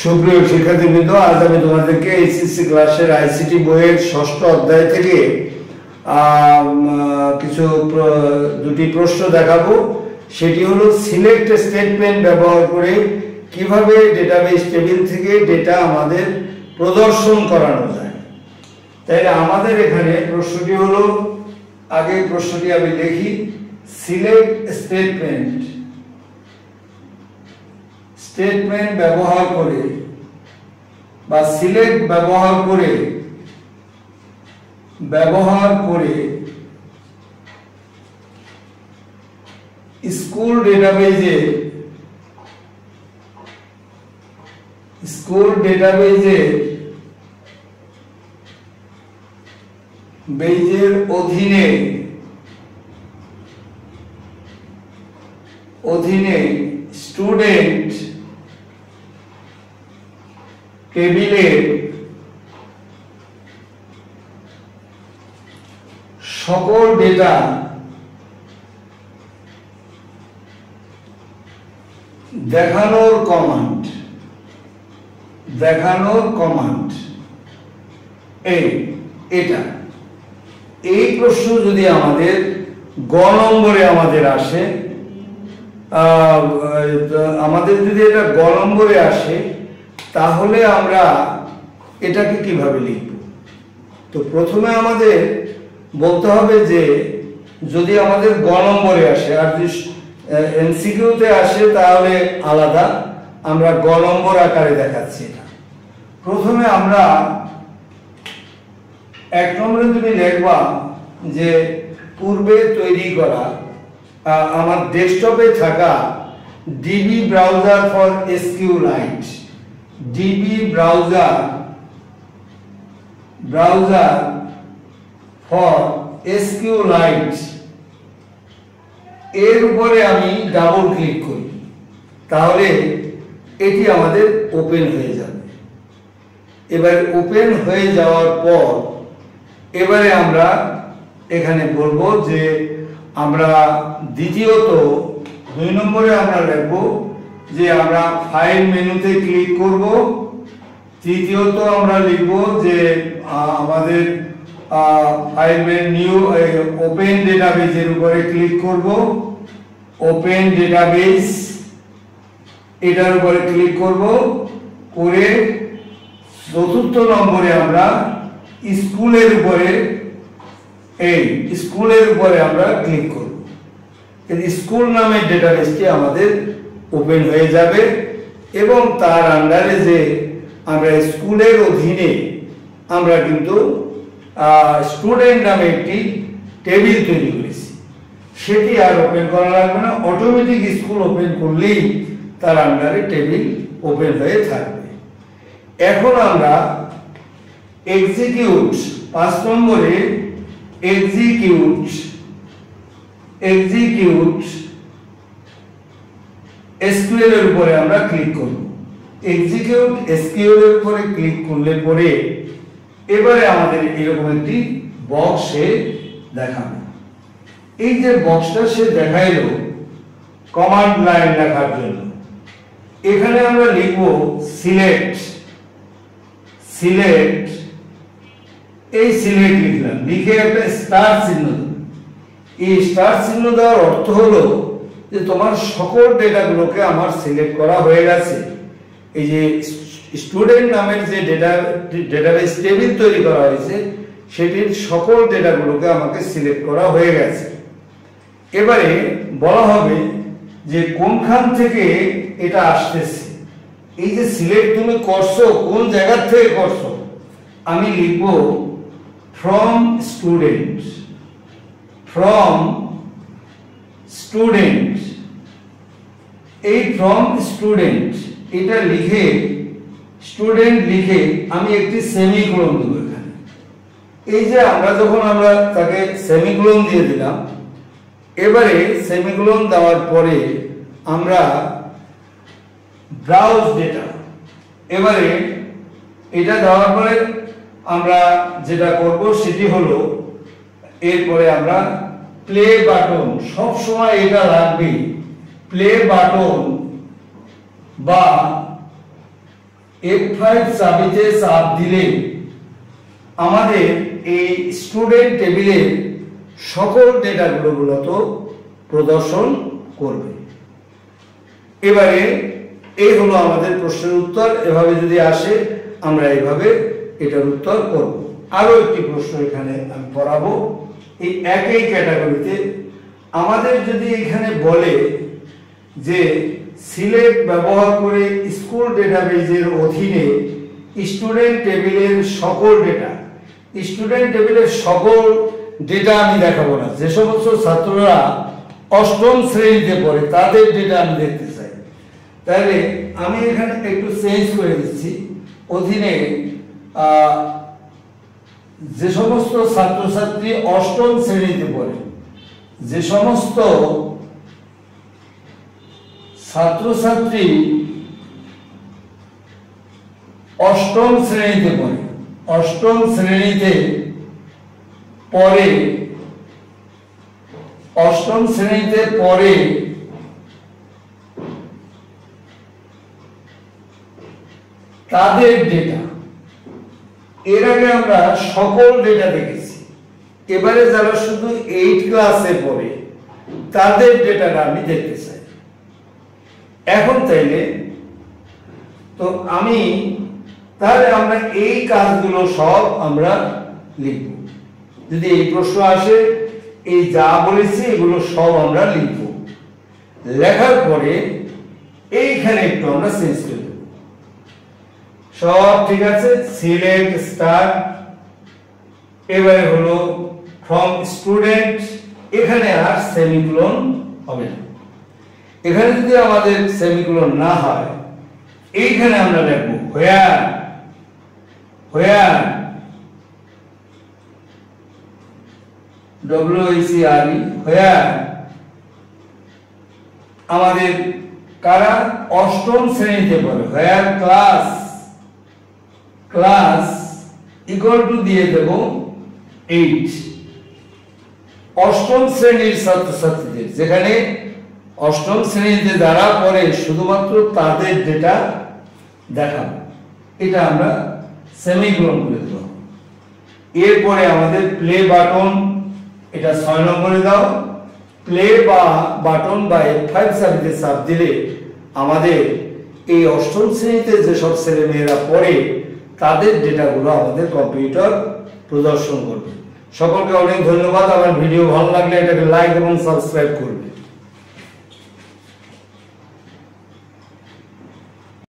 সুপ্রিয় শিক্ষার্থীবৃন্দ, আজ আমি তোমাদেরকে এইচএসসি ক্লাসের আইসিটি বইয়ের ষষ্ঠ অধ্যায় থেকে কিছু দুটি প্রশ্ন দেখাবো। সেটি হলো সিলেক্ট স্টেটমেন্ট ব্যবহার করে কিভাবে ডেটাবেস টেবিল থেকে ডেটা আমাদের প্রদর্শন করানো যায়। তাই আমাদের এখানে প্রশ্নটি হলো, আগে প্রশ্নটি আমি লিখি, সিলেক্ট স্টেটমেন্ট ব্যবহার করে বা সিলেক্ট ব্যবহার করে স্কুল ডেটাবেজে বেজের অধীনে স্টুডেন্ট টেবিলের সকল ডেটা দেখানোর কমান্ড এটা এই প্রশ্ন যদি আমাদের গ নম্বরে আসে, আমাদের যদি এটা গ নম্বরে আসে, তাহলে আমরা এটাকে কিভাবে লিখব? তো প্রথমে আমাদের বলতে হবে যে যদি আমাদের গ নম্বরে আসে, আর যদি এমসিকিউতে আসে তাহলে আলাদা, আমরা গ নম্বর আকারে দেখাচ্ছি এটা। প্রথমে আমরা এক নম্বরে তুমি লিখবা যে পূর্বে তৈরি করা আমার ডেস্কটপে থাকা DB browser for SQLite, DB browser for SQLite এর উপরে আমি ডাবল ক্লিক করি, তাহলে এটি আমাদের ওপেন হয়ে যাবে। এবার ওপেন হয়ে যাওয়ার পর এবারে আমরা এখানে বলবো যে আমরা দ্বিতীয়ত 2 নম্বরে আমরা লিখব যে আমরা ফাইল মেনুতে ক্লিক করব। তৃতীয়ত আমরা লিখব যে আমাদের ফাইল মেনু নিউ ওপেন ডেটাবেজের উপরে ক্লিক করব, ওপেন ডেটাবেজ এটার উপরে ক্লিক করব করে চতুর্থ নম্বরে আমরা স্কুলের উপরে আমরা ক্লিক করব। স্কুল নামের ডেটাবেসটি আমাদের ওপেন হয়ে যাবে এবং তার আন্ডারে যে আমরা স্কুলের অধীনে আমরা কিন্তু স্টুডেন্ট নামে একটি টেবিল তৈরি করেছি, সেটি আর ওপেন করা লাগবে না, অটোমেটিক স্কুল ওপেন করলেই তার আন্ডারে টেবিল ওপেন হয়ে থাকবে। এখন আমরা এক্সিকিউট 5 নম্বরে এক্সিকিউট এসকিউএল এর উপরে আমরা ক্লিক করব। এক্সিকিউট এসকিউএল এর উপরে ক্লিক করলে পরে এবারে আমাদের এরকম একটি বক্স সে দেখাবে। এই যে বক্সটা সে দেখাইলো কমান্ড লাইন লেখার জন্য, এখানে আমরা লিখব সিলেক্ট, এই সিলেক্ট লিখলাম, লিখে একটা স্টার চিহ্ন দেব। এই স্টার চিহ্ন দেওয়ার অর্থ হলো যে তোমার সকল ডেটাগুলোকে আমার সিলেক্ট করা হয়ে গেছে। এই যে স্টুডেন্ট নামের যে ডেটাবেস টেবিল তৈরি করা হয়েছে সেটির সকল ডেটাগুলোকে আমাকে সিলেক্ট করা হয়ে গেছে। এবারে বলা হবে যে কোনখান থেকে এটা আসতেছে। এই যে সিলেক্ট তুমি করছো, কোন জায়গা থেকে করছো, আমি লিখব ফ্রম স্টুডেন্ট। এই ফ্রম স্টুডেন্ট এটা লিখে আমি একটি সেমিকোলন দেব এখানে। এই যে আমরা তাকে সেমিকোলন দিয়ে দিলাম, এবারে সেমিকোলন দেওয়ার পরে আমরা ব্রাউজ ডেটা, এবারে এটা দেওয়ার পরে আমরা যেটা করব সেটি হলো এরপরে আমরা প্লে বাটন, সব সময় এটা রাখবে, প্লে বাটন বা F5 চাবিতে চাপ দিলে আমাদের এই স্টুডেন্ট টেবিলের সকল ডেটাগুলো মূলত প্রদর্শন করবে। এবারে এই হলো আমাদের প্রশ্নের উত্তর। এভাবে যদি আসে আমরা এইভাবে এটার উত্তর করব। আরো একটি প্রশ্ন এখানে আমি পড়াবো এই একই ক্যাটাগরিতে। আমাদের যদি এখানে বলে যে সিলেক্ট ব্যবহার করে স্কুল ডেটাবেজের অধীনে স্টুডেন্ট টেবিলের সকল ডেটা, স্টুডেন্ট টেবিলের সকল ডেটা আমি দেখাবো না, যে সমস্ত ছাত্ররা অষ্টম শ্রেণীতে পড়ে তাদের ডেটা আমি দেখতে চাই। তাহলে আমি এখানে একটু চেঞ্জ করে দিচ্ছি, অধীনে যে সমস্ত ছাত্রছাত্রী অষ্টম শ্রেণীতে পড়ে, যে সমস্ত ছাত্রছাত্রী অষ্টম শ্রেণীতে পড়ে, অষ্টম শ্রেণীতে পড়ে, অষ্টম শ্রেণীতে পড়ে তাদের ডেটা। এর আগে আমরা সকল ডেটা দেখেছি, এবারে যারা শুধু 8 ক্লাসে পড়ে তাদের ডেটাটা আমি দেখতে চাই। এখন তাইলে তো আমি তাহলে আমরা এই কাজগুলো সব আমরা লিখব। যদি এই প্রশ্ন আসে এই যা বলেছি এগুলো সব আমরা লিখব। লেখার পরে এইখানে একটু আমরা চেঞ্জ করে দেব। সব ঠিক আছে, সিলেক্ট স্টার্ট। এবারে হলো ফ্রম স্টুডেন্ট, এখানে আর সেমিকোলন হবে না। এখানে যদি আমাদের সেমিকোলন না হয় এইখানে আমরা লিখব হোয়ার, হোয়ার WHERE, হোয়ার আমাদের কারা অষ্টম শ্রেণীতে পড়ে, হোয়ার ক্লাস, ক্লাস ইকুয়াল টু দিয়ে দেব 8। অষ্টম শ্রেণীর ছাত্রছাত্রীদের, যেখানে অষ্টম শ্রেণীতে যারা পড়ে শুধুমাত্র তাদের ডেটা দেখাবো, এটা আমরা সেমিকোলন করে দেব। এরপরে আমাদের প্লে বাটন, এটা 6 নম্বরে দাও। প্লে বা বাটন বা F5 চাবিতে চাপ দিলে আমাদের এই অষ্টম শ্রেণীতে যেসব ছেলে মেয়েরা পড়ে তাদের ডেটাগুলো আমাদের কম্পিউটার প্রদর্শন করবে। সকলকে অনেক ধন্যবাদ। আমার ভিডিও ভালো লাগলে এটাকে লাইক এবং সাবস্ক্রাইব করবে।